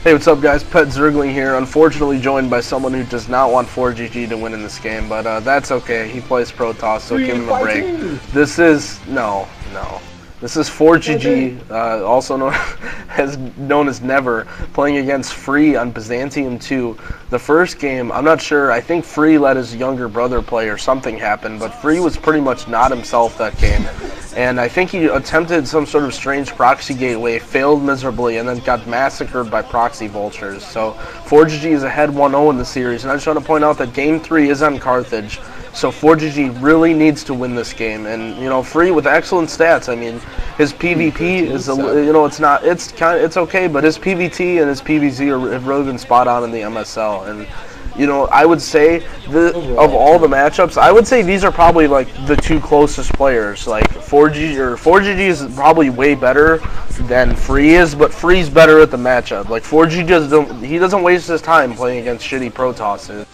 Hey, what's up guys? Petzergling here, unfortunately joined by someone who does not want forGG to win in this game, but that's okay. He plays Protoss, so give him a break. This is, no. This is forGG, also known as Never, playing against Free on Byzantium 2. The first game, I'm not sure, I think Free let his younger brother play or something happened, but Free was pretty much not himself that game. And I think he attempted some sort of strange proxy gateway, failed miserably, and then got massacred by proxy vultures. So forGG is ahead 1-0 in the series, and I just want to point out that Game 3 is on Carthage. So forGG really needs to win this game, and you know, Free with excellent stats. I mean, his PvP is, it's okay, but his PvT and his PvZ have really been spot on in the MSL. And you know, I would say of all the matchups, I would say these are probably like the two closest players. Like forGG is probably way better than Free is, but Free's better at the matchup. Like forGG doesn't waste his time playing against shitty Protosses.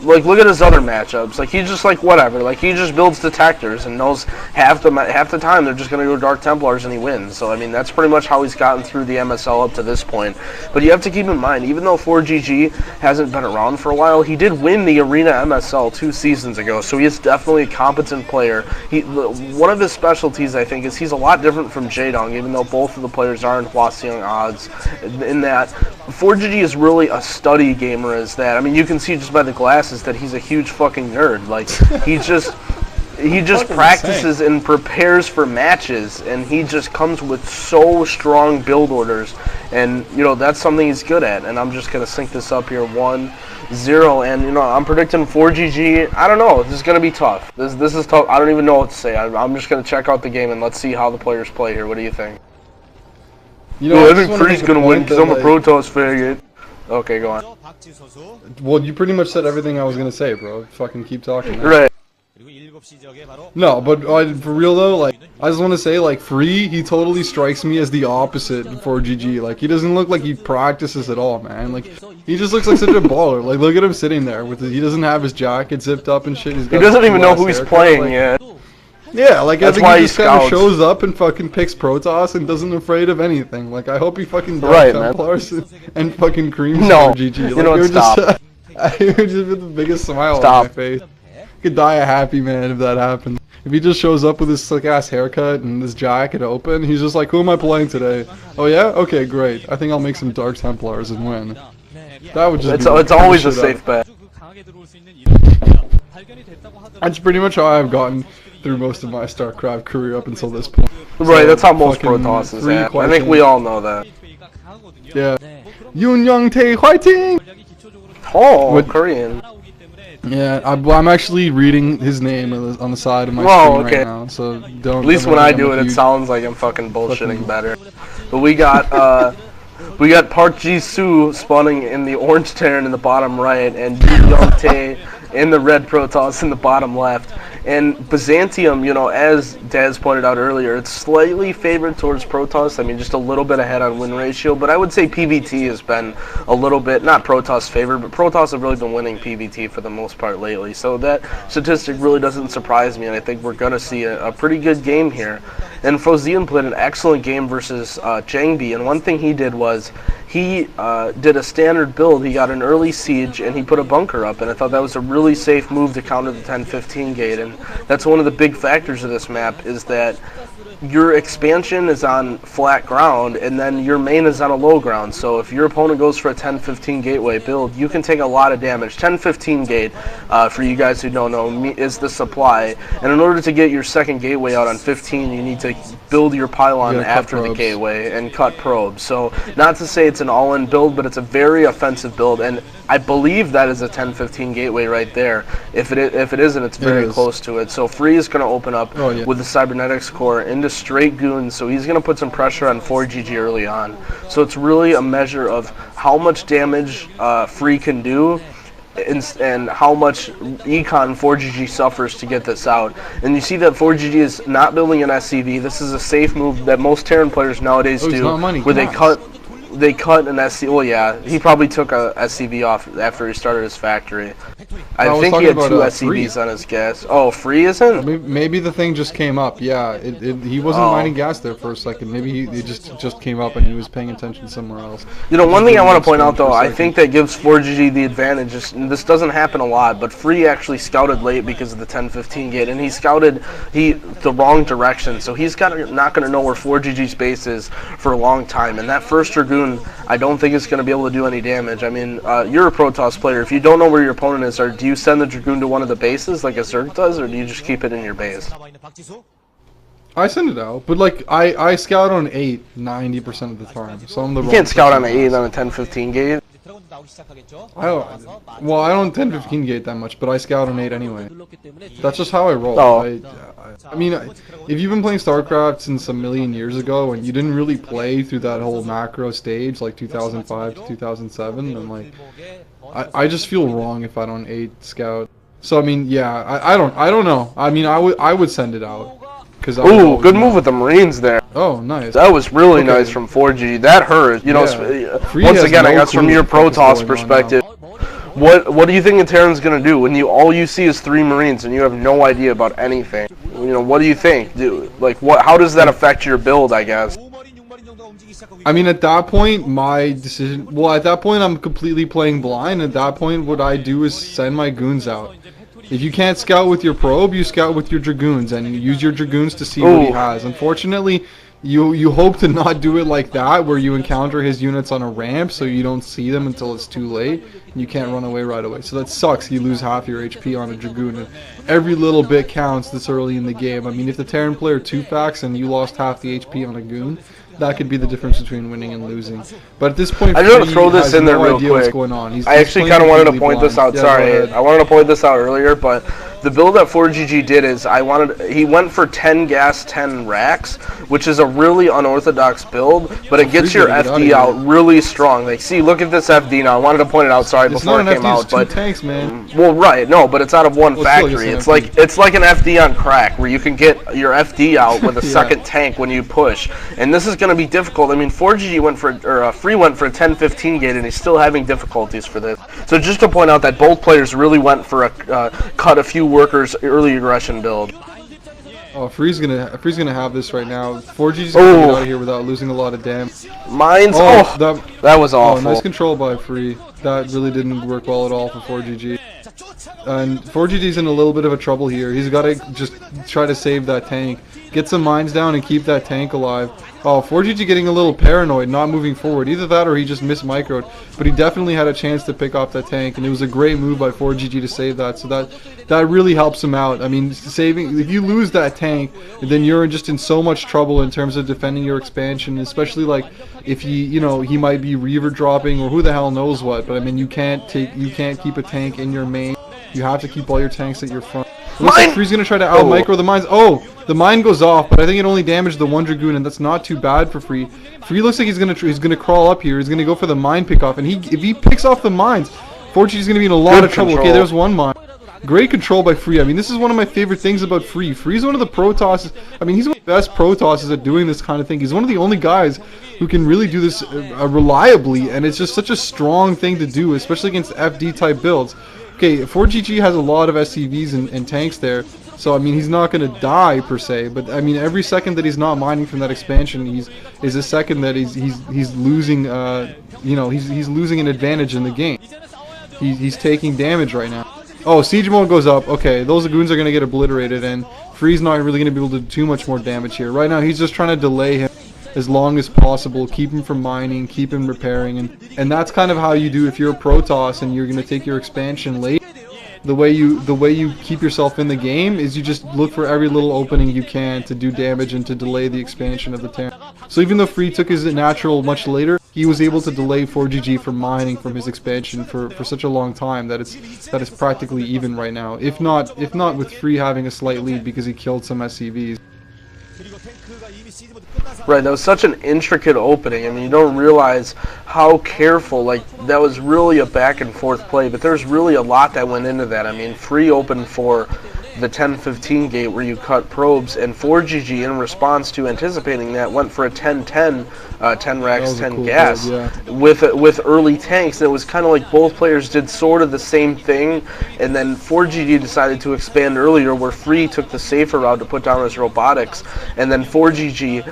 Like, look at his other matchups. Like, he's just like whatever. Like, he just builds detectors and knows half the time they're just gonna go Dark Templars and he wins. So I mean, that's pretty much how he's gotten through the MSL up to this point. But you have to keep in mind, even though forGG hasn't been around for a while, he did win the Arena MSL 2 seasons ago. So he is definitely a competent player. One of his specialties, I think, is he's a lot different from Jaedong, even though both of the players are in Hwaseong odds. In that, forGG is really a study gamer. Is that? I mean, you can see just by the glasses that he's a huge fucking nerd. Like, he just practices and prepares for matches, and he just comes with so strong build orders, and you know, that's something he's good at. And I'm just gonna sync this up here 1-0, and you know, I'm predicting forGG. I don't know, this is gonna be tough. This is tough. I don't even know what to say. I'm just gonna check out the game and let's see how the players play here. What do you think? You know, I think Free's gonna win because I'm a Protoss faggot. Okay, go on. Well, you pretty much said everything I was gonna say, bro. Fucking keep talking. Right. No, but for real though, like, I just want to say, like, Free, he totally strikes me as the opposite forGG. Like, he doesn't look like he practices at all, man. Like, he just looks like such a baller. Like, look at him sitting there with he doesn't have his jacket zipped up and shit. He doesn't even know who he's playing yet. Yeah, like, I think he just kind of shows up and fucking picks Protoss and doesn't afraid of anything. Like, I hope he fucking Dark Templars and fucking creams forGG. Like, you know what, stop. I would just with the biggest smile on my face. I could die a happy man if that happens. If he just shows up with his slick ass haircut and his jacket open, he's just like, who am I playing today? Oh yeah? Okay, great. I think I'll make some Dark Templars and win. That would just it's always a safe bet. That's pretty much how I've gotten through most of my StarCraft career up until this point. Right, that's how most Protosses have. I think we all know that. Yeah. Yoon Young Tae fighting! Oh, Korean. Yeah, I'm actually reading his name on the side of my screen right now, so don't. At least when I do it, it sounds like I'm fucking bullshitting better. But we got Park Ji-soo spawning in the orange Terran in the bottom right, and Yoon Young Tae in the red Protoss in the bottom left. And Byzantium, you know, as Daz pointed out earlier, it's slightly favored towards Protoss. I mean, just a little bit ahead on win ratio. But I would say PvT has been a little bit, not Protoss favored, but Protoss have really been winning PvT for the most part lately. So that statistic really doesn't surprise me, and I think we're going to see a pretty good game here. And forZG played an excellent game versus Jangbi, and one thing he did was he did a standard build. He got an early siege, and he put a bunker up, and I thought that was a really safe move to counter the 10-15 gate. And that's one of the big factors of this map, is that your expansion is on flat ground and then your main is on a low ground. So if your opponent goes for a 10-15 gateway build, you can take a lot of damage. 10-15 gate, for you guys who don't know, is the supply, and in order to get your second gateway out on 15, you need to build your pylon after the gateway and cut probes. So not to say it's an all-in build, but it's a very offensive build, and I believe that is a 10-15 gateway right there. If it isn't, it's very close to it. So Free is going to open up with the cybernetics core into straight goons, so he's going to put some pressure on forGG early on. So it's really a measure of how much damage Free can do and how much econ forGG suffers to get this out. And you see that forGG is not building an SCV. This is a safe move that most Terran players nowadays do, where they cut an SCV. Well, yeah, he probably took a SCV off after he started his factory. I think he had two SCVs on his gas. Oh, free isn't? Maybe the thing just came up. Yeah, he wasn't mining gas there for a second. Maybe it just came up and he was paying attention somewhere else. You know, one thing I want to point out though, I think that gives forGG the advantage. This doesn't happen a lot, but free actually scouted late because of the 10-15 gate, and he scouted the wrong direction. So he's not going to know where forGG's base is for a long time. And that first Dragoon, I don't think is going to be able to do any damage. I mean, you're a Protoss player. If you don't know where your opponent is, do you send the Dragoon to one of the bases like a Zerg does, or do you just keep it in your base? I send it out, but like I scout on 8 90% of the time. So I'm the You can't scout on an 8 on a 10-15 gate. I don't 10-15 gate that much, but I scout on 8 anyway. That's just how I roll. Oh. I mean, if you've been playing StarCraft since a million years ago and you didn't really play through that whole macro stage, like 2005 to 2007, then like I just feel wrong if I don't 8 scout. So I mean, yeah, I don't know. I mean, I would send it out. Ooh, good move with the Marines there. Oh, nice. That was really nice from forGG. That hurt. You know, once again, I guess from your Protoss perspective, what do you think the Terran's gonna do when all you see is 3 Marines and you have no idea about anything? You know, what do you think? How does that affect your build, I guess? I mean, at that point, my decision... Well, at that point, I'm completely playing blind. At that point, what I do is send my goons out. If you can't scout with your probe, you scout with your Dragoons, and you use your Dragoons to see what he has. Unfortunately, you hope to not do it like that, where you encounter his units on a ramp, so you don't see them until it's too late, and you can't run away right away. So that sucks. You lose half your HP on a Dragoon, and every little bit counts this early in the game. I mean, if the Terran player 2-facts and you lost half the HP on a Goon, that could be the difference between winning and losing. But at this point, I just want to throw this in there real quick. What's going on. I actually kind of wanted to point this out. Sorry, I wanted to point this out earlier, but the build that forGG did is he went for 10 gas, 10 racks, which is a really unorthodox build, but it gets your FD out really strong. Like, see, look at this FD now. I wanted to point it out. Sorry, before it came out, but tanks, man. Well, right, no, but it's out of one factory. It's like an FD on crack, where you can get your FD out with a second tank when you push, and this is going to be difficult. I mean, forGG went for, or Free went for a 10-15 gate, and he's still having difficulties for this. So just to point out that both players really went for a cut a few workers early aggression build. Oh, Free's gonna have this right now. forGG's gonna get out of here without losing a lot of damage. Mines. That was awful. Oh, nice control by Free. That really didn't work well at all for forGG. And forGG's in a little bit of a trouble here. He's got to just try to save that tank, get some mines down, and keep that tank alive. Oh, forGG getting a little paranoid, not moving forward. Either that or he just missmicroed. But he definitely had a chance to pick off that tank, and it was a great move by forGG to save that. So that really helps him out. I mean, if you lose that tank, then you're just in so much trouble in terms of defending your expansion, especially like if he might be Reaver dropping or who the hell knows what. But I mean, you can't keep a tank in your main. You have to keep all your tanks at your front. It looks like Free's gonna try to out-micro the mines. Oh, the mine goes off, but I think it only damaged the one Dragoon, and that's not too bad for Free. Free looks like he's gonna crawl up here. He's gonna go for the mine pickoff, and if he picks off the mines, forGG's gonna be in a lot of trouble. Okay, there's one mine. Great control by Free. I mean, this is one of my favorite things about Free. Free's one of the Protosses. I mean, he's one of the best Protosses at doing this kind of thing. He's one of the only guys who can really do this reliably, and it's just such a strong thing to do, especially against FD type builds. Okay, forGG has a lot of SCVs and tanks there, so I mean he's not going to die per se. But I mean every second that he's not mining from that expansion, is a second that he's losing. He's losing an advantage in the game. He's taking damage right now. Oh, siege mode goes up. Okay, those goons are going to get obliterated, and Free's not really going to be able to do too much more damage here. Right now he's just trying to delay him as long as possible, keep him from mining, keep him repairing, and that's kind of how you do if you're a Protoss and you're going to take your expansion late. The way you keep yourself in the game is you just look for every little opening you can to do damage and to delay the expansion of the Terran. So even though Free took his natural much later, he was able to delay forGG from mining from his expansion for such a long time that it's practically even right now. If not with Free having a slight lead because he killed some SCVs. Right, that was such an intricate opening. I mean, you don't realize how careful, like, that was really a back and forth play, but there's really a lot that went into that. I mean, Free opened for the 10-15 gate where you cut probes, and forGG, in response to anticipating that, went for a 10-10, 10 racks, 10 cool gas, build, yeah. with early tanks. And it was kind of like both players did sort of the same thing, and then forGG decided to expand earlier, where Free took the safer route to put down his robotics, and then forGG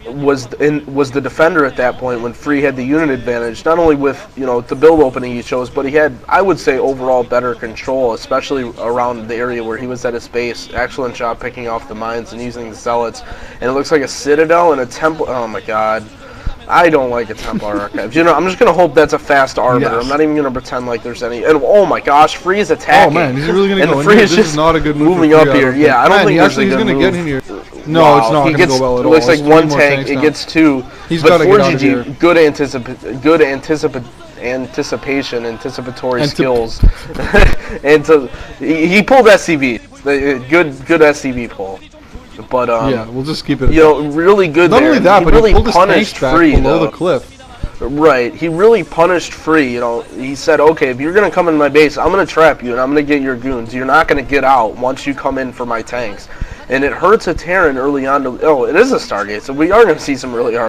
was the defender at that point when Free had the unit advantage, not only with, you know, the build opening he chose, but he had, I would say, overall better control, especially around the area where he was at his base. Excellent job picking off the mines and using the zealots, and it looks like a citadel and a temple. Oh my god, I don't like a Templar archive. You know, I'm just gonna hope that's a fast arbiter. Yes. I'm not even gonna pretend like there's any. And oh my gosh, Free is attacking. Oh man, he's really gonna and go in Free here. is This just is not a good move moving for up Free, here. Yeah, I don't man, think there's a he's good gonna move. get in here. No, Wow, it's not he gonna gets, go well at it all. looks like It's one 3 more tank, tanks it now. gets 2. He's but gotta get out of here. forGG, good anticipatory skills. And so he pulled SCV. Good SCV pull. But yeah, we'll just keep it. You know, really good. Not there. only that, but really he pulled his punished tanks back Free below though. the cliff. Right, he really punished Free. You know, he said, okay, if you're gonna come in my base, I'm gonna trap you and I'm gonna get your goons. You're not gonna get out once you come in for my tanks. And it hurts a Terran early on to, oh, it is a Stargate, so we are gonna see some really hard